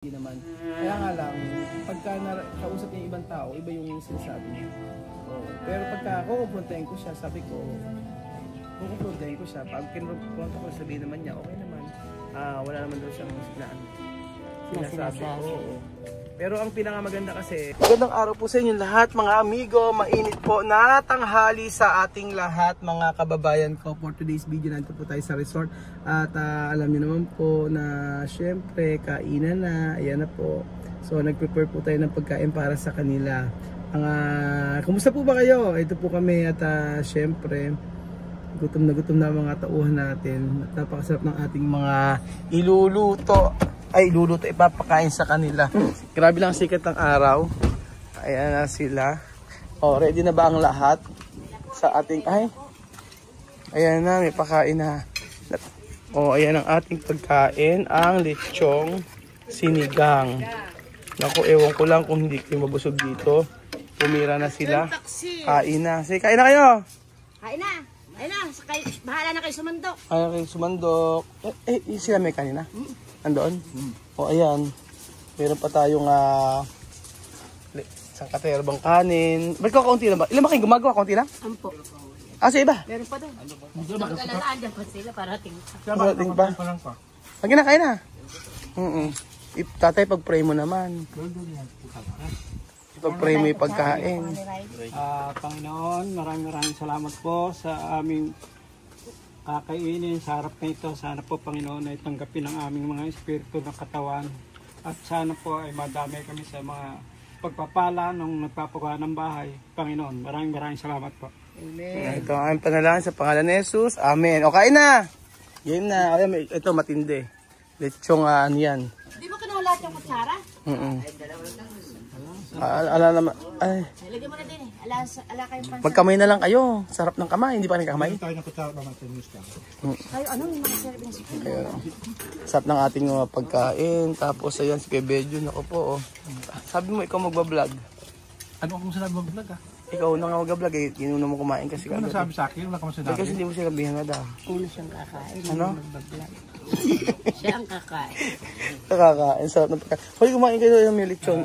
Hindi naman. Kaya nga lang, pagka kausap niya yung ibang tao, iba yung sinasabi niya. Pero pagka kukumprontahin ko siya, sabi ko, kukumprontahin ko siya. Pag kinumpronta ko, sabihin naman niya, okay naman. Wala naman daw siyang sinasabi ko. Pero ang pinakamaganda kasi, magandang araw po sa inyo lahat mga amigo. Mainit po na tanghali sa ating lahat mga kababayan ko. For today's video, nandito po tayo sa resort. At alam niyo naman po na syempre kainan na. Ayan na po. So nag-prepare po tayo ng pagkain para sa kanila. Kumusta po ba kayo? Ito po kami at syempre gutom na mga tauhan natin. At napakasarap ng ating mga iluluto. Ipapakain sa kanila. Grabe lang sikat ng araw. Ayan na sila. Ready na ba ang lahat sa ating ayan na, may pakain na. Ayan ang ating pagkain, ang lechong sinigang. Naku, ewan ko lang kung hindi kayo mabusog dito. Pumira na sila. Kain na. Sige, kain na kayo. Kain na. Ayun na, bahala na kayo sumandok. Sumandok. Sila may kanina? Andoon? Ayan. Meron pa tayong isang katerbang kanin. Ba't ko kaunti lang ba? Ilan ba kayong gumagawa? Kaunti lang? Ampo. Sa iba? Meron pa doon. Magkalalaan dyan pa sila parating. Parating pa? Pag na, kain na. Tatay, pag-pray mo naman. Pag-pray mo yung pagkain. Panginoon, maraming salamat po sa aming kakainin sa harap na ito. Sana po Panginoon ay tanggapin ang aming mga espiritu ng katawan. At sana po ay madami kami sa mga pagpapala ng nagpapagawa ng bahay. Panginoon, maraming salamat po. Amen. Ito ang panalangin sa pangalan ni Jesus. Amen. O, kain na! Game na. Ito matindi. Lechong yan. Di mo kinuha lahat yung kutsara? Ala naman. Ay. Lagyan mo na din eh. Ala kayong pansa. Magkamay na lang kayo. Sarap ng kamay. Hindi pa kayo kamay? Kayo ano? Yung mga sarap ng sipin. Sarap ng ating pagkain. Tapos ayan si Kebejo. Ako po. Sabi mo ikaw magbablog. Ano akong sinabi mag-vlog Ikaw na nga mag-vlog eh. Kinuna mo kumain kasi. Ano nasabi sa akin? Wala ka sinabi. Kasi hindi mo sila bihan na daw. Una siyang kakain. Ano? Siya ang kakain. Nakakain. Sarap ng pagkain. Hoy, kumain kayo ng lechon.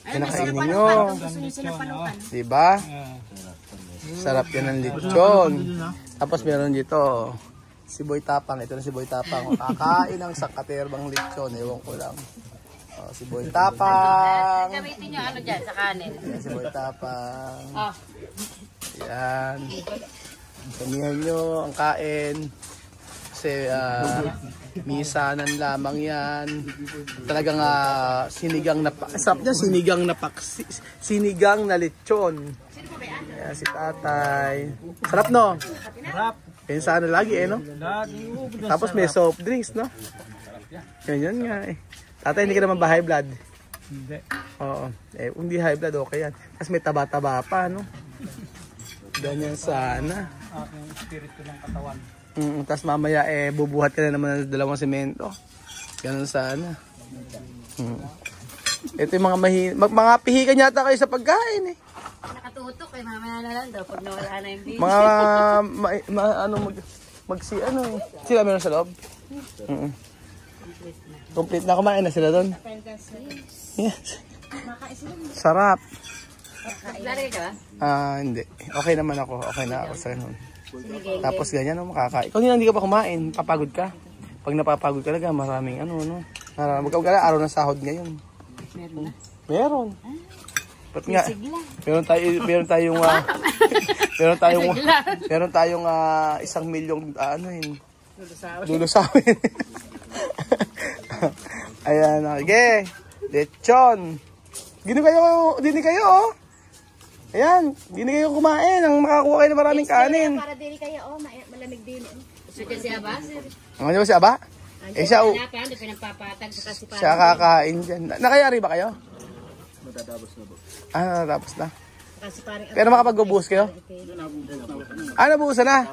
Kinakainin nyo. Diba? Sarap yan ng lechon. Tapos meron dito si Boy Tapang. Ito na si Boy Tapang. Kakain ng sakaterbang lechon. Ewan ko lang. Si Boy Tapang. Gamitin nyo ano dyan sa kanin. Yan si Boy Tapang. Yan. Samihan nyo ang kain. Kasi misanan lamang yan. Talagang sinigang na sarap niya, sinigang na lechon. Yan si tatay. Sarap no? Sarap. Yan sana lagi no? Tapos may soft drinks no? Yan nga Tatay, hindi ka naman ba high blood? Hindi. Oo. Hindi high blood, okay yan. Tapos may taba-taba pa, no? Ganyan sana. Aking espiritu ng katawan. Tapos mamaya, bubuhat ka na naman ng dalawang semento. Ganun sana. Ito yung mga pihikan yata kayo sa pagkain, Nakatutok mamaya na lang daw pag nawala na yung video. Sila meron sa loob? Complete na, kumain na sila doon. Yes. Sarap. Lari ka ba? Hindi. Okay naman ako. Okay na ako sa ganun. Tapos ganyan, makakain. Kung hindi ka pa kumain, papagod ka. Pag napapagod ka talaga, maraming Magkawag ka lang, araw ng sahod ngayon. Meron. Ba't nga? Meron tayong 1 milyong lulusawin. Ayan, okay. Lechon. Dini kayo. Ayan, dini kayo kumain. Ang makakuha kayo ng maraming kanin. Para dili kayo, malamig din. Si Aba? Ano si Aba? Siya kakain dyan. Nakayari ba kayo? Natapos na. Pero makapag-ubuhos kayo? Nabuhusan na?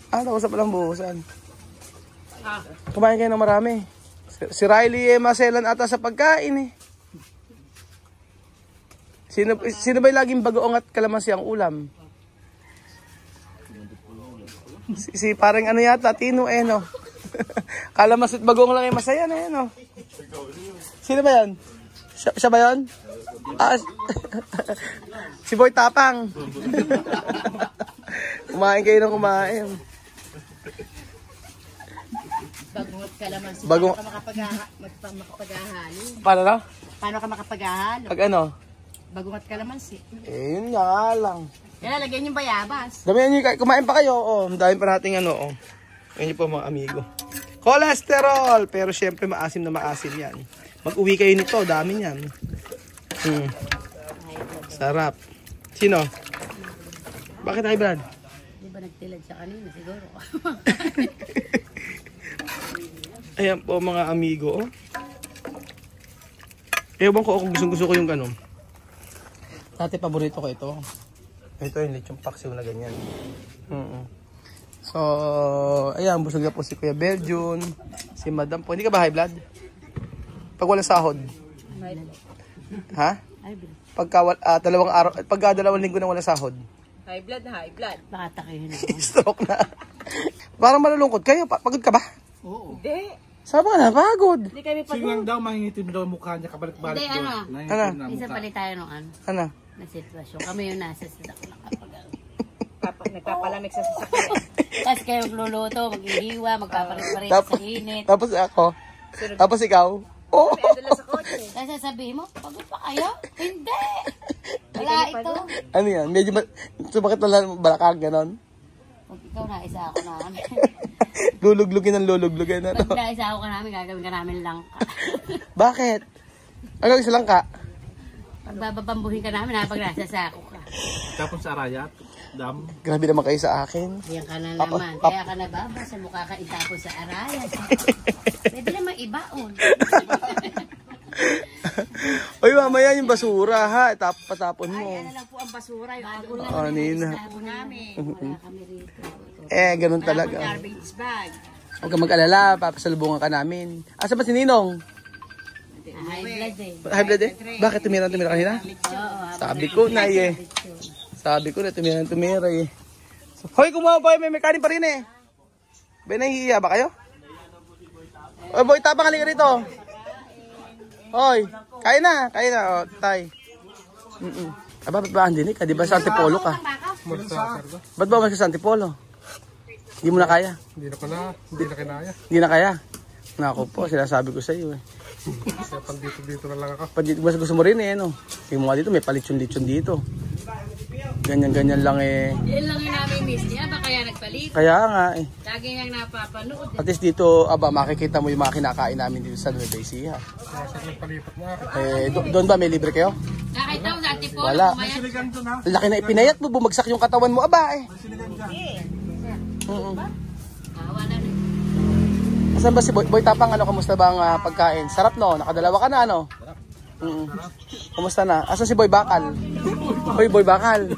Tapos na palang buhusan. Kumain kayo ng marami. Si Riley maselan ata sa pagkain Sino ba yung laging bagoong at kalamansi ang ulam? Si parang yata, Tino no? Kalamansi at bagong lang yung masaya na yan, oh. Sino ba yan? Siya ba yan? Ah, si Boy Tapang. Kumain kayo ng kumain. Bagungot ka naman. Bagong- Paano ka makapaghahalo? Paano na? Paano ka makapaghahalo? Pag ano? Bagungot ka naman si. Eh, yun nga lang. Kaya lagyan yung bayabas. Damihan nyo, kumain pa kayo. Oh, dami pa nating ano. Oh. Ngayon po mga amigo. Cholesterol! Pero syempre maasim na maasim yan. Mag-uwi kayo nito, dami yan. Sarap. Sino? Bakit high blood? Di ba nagtilad siya kanina siguro? Ayan po mga amigo. Oh. Ewan ko kung gusto ko yung ano. Dati paborito ko ito. Ito yung lechong paksiw na ganyan. So, ayan, busog na po si Kuya Belgian, si Madam po. Hindi ka ba high blood? Pag walang sahod? Ha? High blood. Pagka dalawang linggo na walang sahod? High blood. Baka takihin ako. Stroke na. Parang malulungkot kayo. Pagod ka ba? Oo. Hindi. Sabi ka na, pagod. Hindi kami Sige lang daw, mangingitim daw ang mukha niya kabalik-balik Hindi, doon. ano? Nangingitim na ang Isa mukha. pali tayo nung ano, Ano? na sitwasyon. Kami yung nasa sasakyan kapag Nagpapalamig sa sasakyan. tapos kayo magluluto, maghihiwa, magpapalit-palit Tapos, sa init. tapos ako. Tapos ikaw. Oh. Dala sa kotse. Tapos sasabihin mo, pagod pa kayo? Hindi! Wala ito. Ano yan? Medyo sumakit na lang balakang ganon. Pag ikaw na, isa ako na. Luluglugin ang luluglugin. Ano? Pag naisa ako ka namin, gagawin ka namin lang ka. Bakit? Ano isa lang ka? Pagbabambuhin ka namin habang nasa sako ka. Tapos sa Arayat, dam. Grabe naman kayo sa akin. Diyan ka na naman. Kaya ka nababa sa mukha ka itapon sa arayan. Pwede naman ibaon. Oy, mamaya yung basura ha. Patapon mo. Ano lang po ang basura, yung Bago ano lang Ah, Nina. po namin. wala kami rito. Ganun Wala talaga. pang garbage bag. Huwag ka mag-alala, papasalubungan ka namin. Asa ba si Ninong? High blood eh. High blood eh? Bakit tumira kanina? Oo. Sabi ko na eh. Sabi ko na tumira eh. Hoy, kumuha ba? May kanin pa rin eh. Ba, nahihiya ba kayo? Oy, Boy Tapang, halika rito. Hoy, kain na. O, tay. Aba, ba't ba andinig ka? Di ba sa Antipolo ka? Ba't ba umalis ka sa Antipolo? Hindi mo na kaya? Hindi na pala, hindi na kinaya. Hindi na kaya? Naku po, sinasabi ko sa iyo eh. Kaya dito na lang ako. Gusto mo rin eh, no? Tingin mo nga dito, may palitsyon-litsyon dito. Ganyan-ganyan lang eh. Yan lang yung namin miss niya. Ba kaya nagpalit? Kaya nga eh. Lagi niyang napapanood. At least dito, makikita mo yung mga kinakain namin dito sa Nueva Ecija. Saan yung palipat mo ako? Doon ba may libre kayo? Nakita mo dati po. Wala. Siligan doon ha? Laki na ipinayat mo, bumagsak yung katawan mo, aba eh. Siligan dyan. Wala na. Asan ba si Boy Tapang? Ano, kamusta ba ang pagkain? Sarap no? Nakadalawa ka na, ano? Kumusta na? Asan si Boy Bakal? Hoy, Boy Bakal.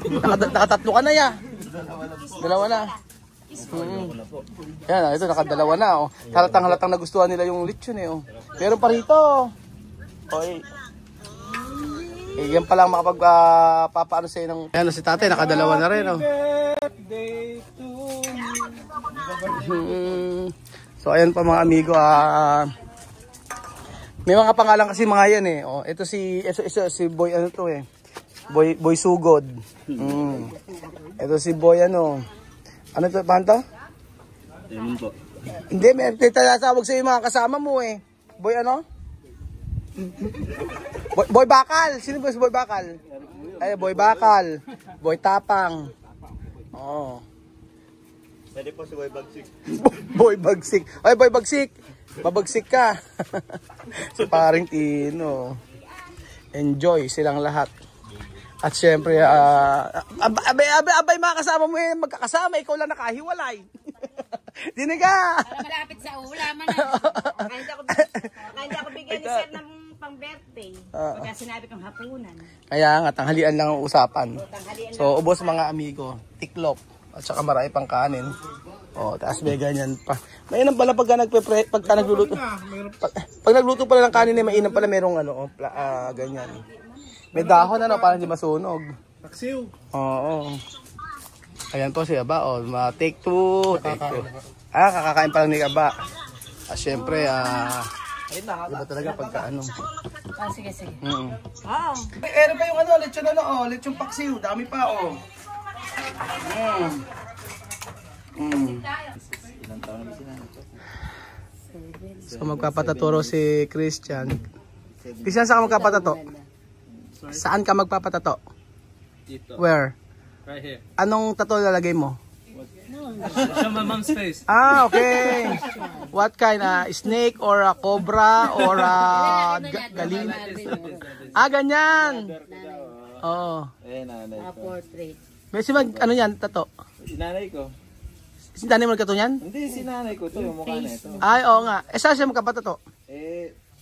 Nakatatlo ka na ya. Dalawa na. Yan, ito nakadalawa na. Oh. Halatang nagustuhan nila yung lechon eh. Oh. Meron pa rito. Hoy. Yan pa lang makapagpapaano sa'yo ng... Yan, si tatay, nakadalawa na rin. Oh. So, ayan pa mga amigo. May mga pangalan kasi mga yan eh. Oh, ito si Boy ano to eh. Boy Sugod. Ito si Boy ano. Ano to, paano to? Po. Hindi, may tatawag sa mga kasama mo eh. Boy ano? Boy Bakal. Sino ba si Boy Bakal? Ay, Boy Bakal. Boy Tapang. Oh. Pwede po si Boy Bagsik. Boy Bagsik. Ay, Boy Bagsik. Babagsik ka. Si paring Tino. Enjoy silang lahat. At syempre, abay mga kasama mo eh, magkakasama, ikaw lang nakahiwalay. Dinig ka! Para malapit sa ulaman na. Kaya hindi ako bigyan ni Sir ng pang-birthday. Pagka sinabi kong hapunan. Kaya nga, tanghalian lang ang usapan. Tanghalian So, ubos mga amigo, tiklop, at saka marami pang kanin. O, taas may ganyan pa. Mainam pala pagka nagluluto. Pag nagluto pala ng kanin, mainam pala merong ano, ganyan. May dahon ano, para hindi masunog. Taksiw. Oo. Ayan po si Aba, take two. Kakakain pa lang ni Aba. Syempre, iba talaga pagka ano. Sige. Meron pa yung lechon lechon paksiw. Dami pa, So magpapataturo si Christian. Christian, saan ka magpapatato? Saan ka magpapatato? Dito. Where? Right here. Anong tato lalagay mo? Show my mom's face. Okay. What kind? Snake or a cobra or a galing? Ganyan. Oo. Portrait. May ano yan, tato? Sinanay ko. Sinanay mo nagkato yan? Hindi, sinanay ko to, yung mukha na ito. Ay, oo nga. Saan siya magkapatato?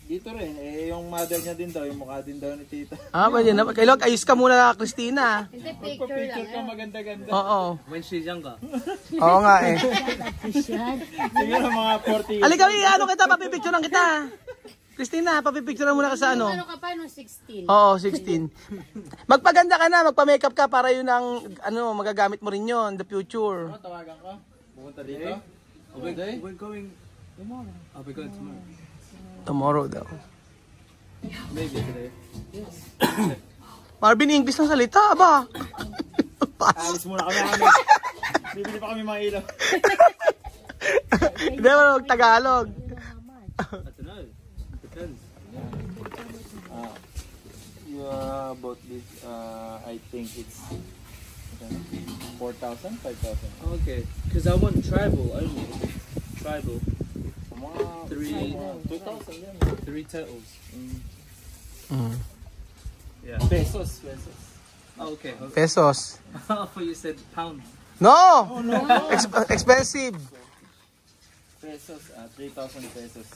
Dito rin. Yung mother niya din daw, yung mukha din daw ni tita. Pwede na. Kailangan ayos ka muna, Christina. Hindi, picture lang. Ka maganda-ganda. Oo. When she's younger. Oo nga eh. Siguro mga 40 years. Halika, kita, papipicturean kita. Christina, papipicturean muna ka sa ano? Ano ka pa nung 16? Oo, 16. Magpaganda ka na, magpa-makeup ka para yun ang magagamit mo rin yun in the future. Tawagan ka? Pumunta dito? We're going tomorrow. I'll be going tomorrow. Tomorrow daw. Maybe today. Marvin, English na salita, ba? Alis muna kami. Bibili pa kami mga ilaw. Hindi mo Tagalog. I don't know. Depends. About this, I think it's 4,000, 5,000. Okay, because I want tribal only. Tribal. Mga 2,000 yan. 3 turtles. Yeah. Pesos. Oh, okay. Pesos. I thought you said pounds. No! Expensive. Pesos, 3,000 pesos.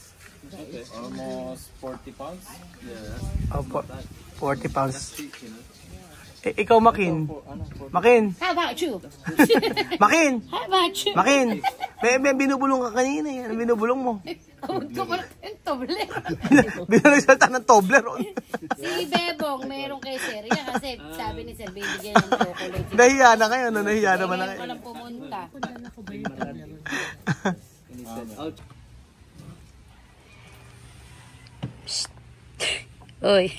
Okay. Almost 40 pounds. Yeah, Oh, 40 pounds. that's cheap, you know. Ikaw, Makin. Makin. How about you? Makin. How about you? Makin. May binubulong ka kanina eh. Ano binubulong mo? Huwag ka pala yung toble. Binulong ng Toblerone. Si Bebong, meron kay Sir. Yan kasi sabi ni Sir, bibigyan ng chocolate. Nahiya na kayo, no? Nahiya naman na Ngayon kayo. ko lang pumunta. Uy,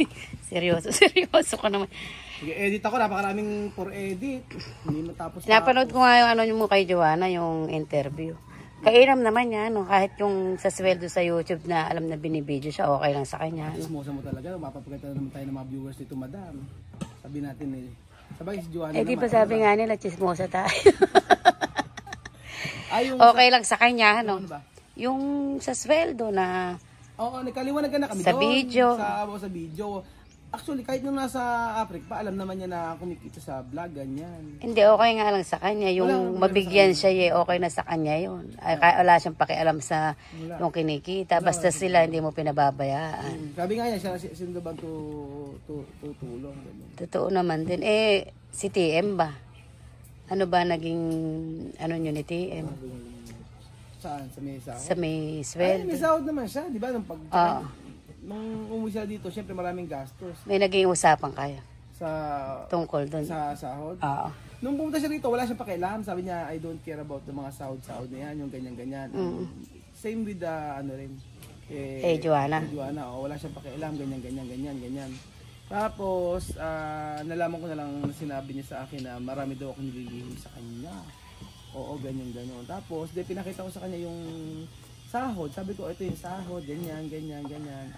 seryoso ka naman. Edit ako, napakaraming for edit. Hindi matapos. Napanood ko nga yung ano mo kay Joanna, yung interview. Kairam naman yan, no? Kahit yung sa sweldo sa YouTube na alam na binibideo siya, okay lang sa kanya. No? Smosa mo talaga, mapapagkita naman tayo ng mga viewers dito, madam. Sabi natin eh. Sabay si Joanna Di ba sabi nga nila, chismosa tayo. Okay lang sa kanya, no? Ano ba? Yung sa sweldo na Oo, nagkaliwanag na kami Sa doon. video. Sa video. Actually, kahit nung nasa Africa pa, alam naman niya na kumikita sa vlog, ganyan. hindi, okay nga lang sa kanya. Yung Wala, mabigyan siya, okay na sa kanya yun. Ay, wala siyang pakialam sa yung kinikita. Basta sila, hindi mo pinababayaan. Sabi nga niya, sino ba tutulong? Ganyan. Totoo naman din. Si TM ba? Ano ba naging, ano nyo ni TM? Saan? Sa may sahod? Sa may Ay, sweldo. may sahod naman siya, di ba? Nung umuwi siya dito, syempre maraming gastos May naging usapan kayo sa tungkol dun. sa sahod. Oo. Nung pumunta siya dito, wala siyang pakialam. Sabi niya, I don't care about the mga sahod na yan, yung ganyan-ganyan. Same with the, ano rin, Joanna. Joanna, wala siyang pakialam, ganyan. Tapos, nalaman ko na lang na sinabi niya sa akin na marami daw akong nililihim sa kanya. Oo, ganyan. Tapos, pinakita ko sa kanya yung sahod. Sabi ko, ito yung sahod, ganyan.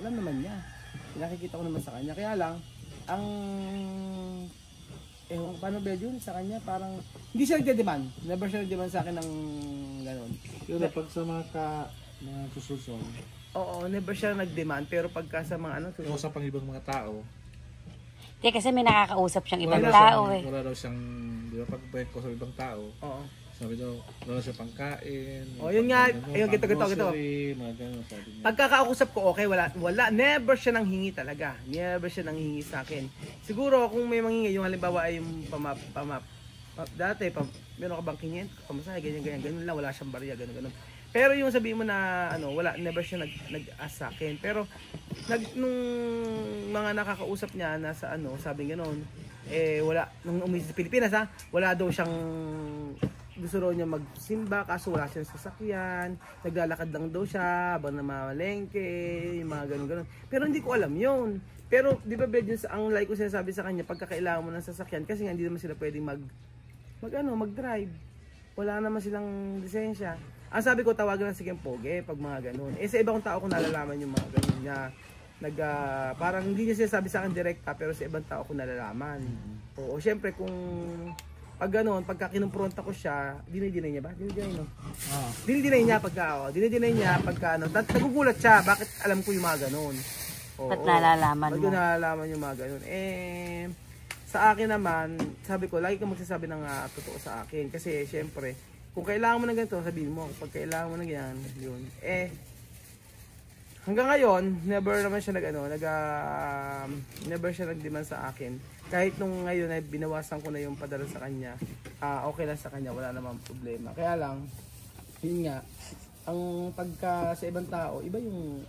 Alam naman niya. Pinakikita ko naman sa kanya. Kaya lang, paano ba yun sa kanya? Parang, hindi siya nagde-demand. Never siya nagde-demand sa akin ng gano'n. Yun na pag sa mga sususon. Oo, never siya nag-demand. Pero pagka sa mga Sa pang ibang mga tao. Kasi may nakakausap siyang ibang tao eh. Wala daw siyang, di ba pag ko sa ibang tao. Oo. Sabi daw, wala siya pangkain. Yun nga. Ayun, gito. Mga gano'n, sabi niya. Pagkakausap ko, okay, wala. Never siya nang hingi talaga. Never siya nang hingi sa akin. Siguro, kung may manghingi, yung halimbawa ay yung dati, meron ka bang 500, pamasahe, ganyan lang, wala siyang barya, ganun. Pero yung sabihin mo na, wala, never siya nag-ask sa akin. Pero, nung mga nakakausap niya, nasa sabi gano'n, wala, nung umuwi sa Pilipinas, wala daw siyang gusto raw niya magsimba kaso wala siyang sasakyan, naglalakad lang daw siya habang namamalengke, yung mga ganun-ganun. Pero hindi ko alam yun. Pero di ba Bed, ang like ko sinasabi sa kanya, pagkakailangan mo ng sasakyan kasi nga hindi naman sila pwedeng mag-drive. Wala naman silang lisensya. Ang sabi ko, tawagan na si Kempoge pag mga ganun. Sa ibang tao ko nalalaman yung mga ganun niya. Parang hindi niya sinasabi sa akin direkta pero sa ibang tao ko nalalaman. Oo, syempre kung pag gano'n, pagka kinumpronta ko siya, dinay niya ba? Dinay niya pagka nagugulat siya, bakit alam ko yung mga gano'n. Ba't nalalaman mo? Ba't nalalaman yung mga gano'n. Sa akin naman, sabi ko, lagi ka magsasabi ng totoo sa akin. Kasi syempre, kung kailangan mo ng ganito, sabihin mo. Pag kailangan mo ng yan, yun. Hanggang ngayon, never siya nag-demand sa akin. Kahit nung ngayon ay binawasan ko na yung padala sa kanya, okay lang sa kanya, wala namang problema. Kaya lang, yun nga, ang pagka sa ibang tao, iba yung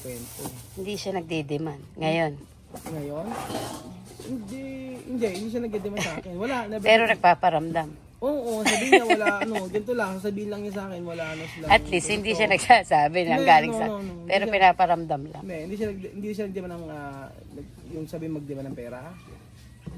kwento. Hindi siya nagde-demand ngayon. Ngayon? Hindi siya nagde-demand sa akin. Wala, never. Pero nagpaparamdam. Oo, sabihin niya wala ganito lang, sabihin lang niya sa akin, wala sila. At least hindi siya nagsasabi ng galing sa. Pero pinaparamdam lang. Hindi siya nagdemand ng yung sabi magdemand ng pera.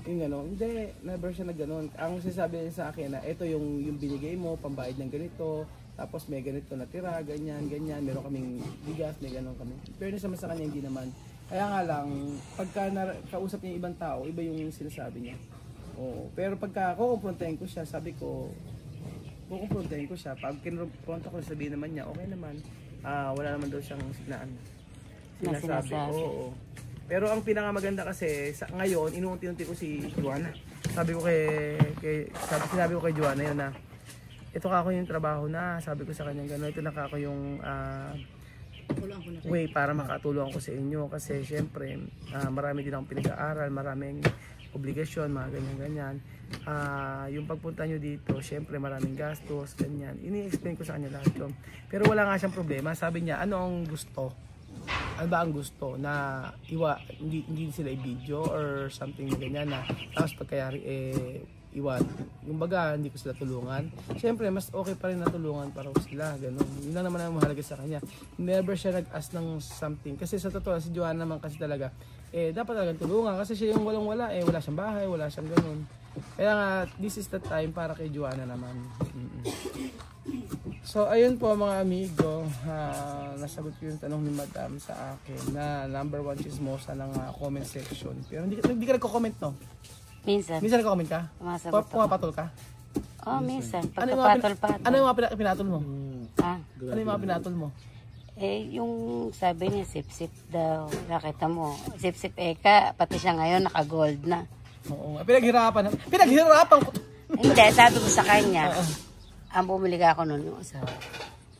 Yung hindi, never siya nagganon. Ang sinasabi niya sa akin na ito yung binigay mo, pambayad ng ganito, tapos may ganito natira, ganyan, meron kaming bigas, may ganon kami. Pero naman sa kanya hindi naman. Kaya nga lang, pagka kausap niya ibang tao, iba yung sinasabi niya. Oo. Pero pagka kukumprontahin ko siya, sabi ko, kukumprontahin ko siya. Pag kinumpronta ko, sabihin naman niya, okay naman. Wala naman daw siyang sinasabi. Oo. Pero ang pinakamaganda kasi, ngayon, inuunti-unti ko si Joanna. Sabi ko sinabi ko kay Joanna yun na, ito ka ako yung trabaho na, sabi ko sa kanya gano'n, ito na ako yung way para makatulong ko sa inyo. Kasi syempre, marami din akong pinag-aaral, maraming obligasyon, mga ganyan-ganyan. Yung pagpunta nyo dito, syempre maraming gastos, ganyan. Ini-explain ko sa kanya lahat yun. Pero wala nga siyang problema. Sabi niya, ano ang gusto? Ano ba ang gusto? Na hindi sila i-video or something na ganyan na tapos pagkayari iwan. Yung baga, hindi ko sila tulungan. Syempre, mas okay pa rin na tulungan para sila. Ganun. Yun lang naman ang mahalaga sa kanya. Never siya nag-ask ng something. Kasi sa totoo, si Joanna naman kasi talaga, dapat talagang tulungan. Kasi siya yung walang-wala, wala siyang bahay, wala siyang ganun. Kaya nga, this is the time para kay Joanna naman. So, ayun po mga amigo. Nasagot ko yung tanong ni Madam sa akin na number 1 chismosa ng comment section. Pero hindi ka nagko-comment, no? Minsan. Minsan nagko-comment ka? Masagot ako. Pumapatol ka? Minsan. Pagkapatol-patol. Ano yung mga pinatol mo? Ano yung mga pinatol mo? Yung sabi niya, sip-sip daw. Nakita mo. Sip-sip ka, pati siya ngayon, naka-gold na. Oo. Pinaghirapan ko. Hindi, sabi ko sa kanya, ang bumili ka ako noon yung asawa.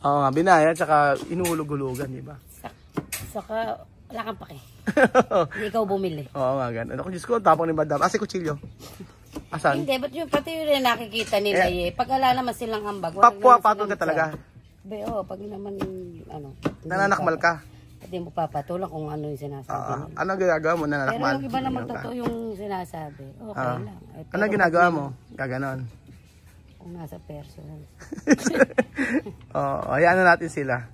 Oo nga, binayad, saka inuulog-ulugan, di ba? Saka, wala kang pake. Hindi ikaw bumili. Oo nga, ganun. Ako, Diyos ko, tapong ni Madam. Si Kutsilyo. Asan? Hindi, ba't yung pati yun rin nakikita nila pag wala naman silang ambag. Papatol ka talaga? Pag naman, Nananakmal ka? Hindi mo papatulan kung ano yung sinasabi. Anong ginagawa mo? Nananakmal? Pero yung iba naman totoo yung sinasabi. Okay lang. Anong ginagawa mo? Gaganon? Kung nasa personal. Hayaan na natin sila.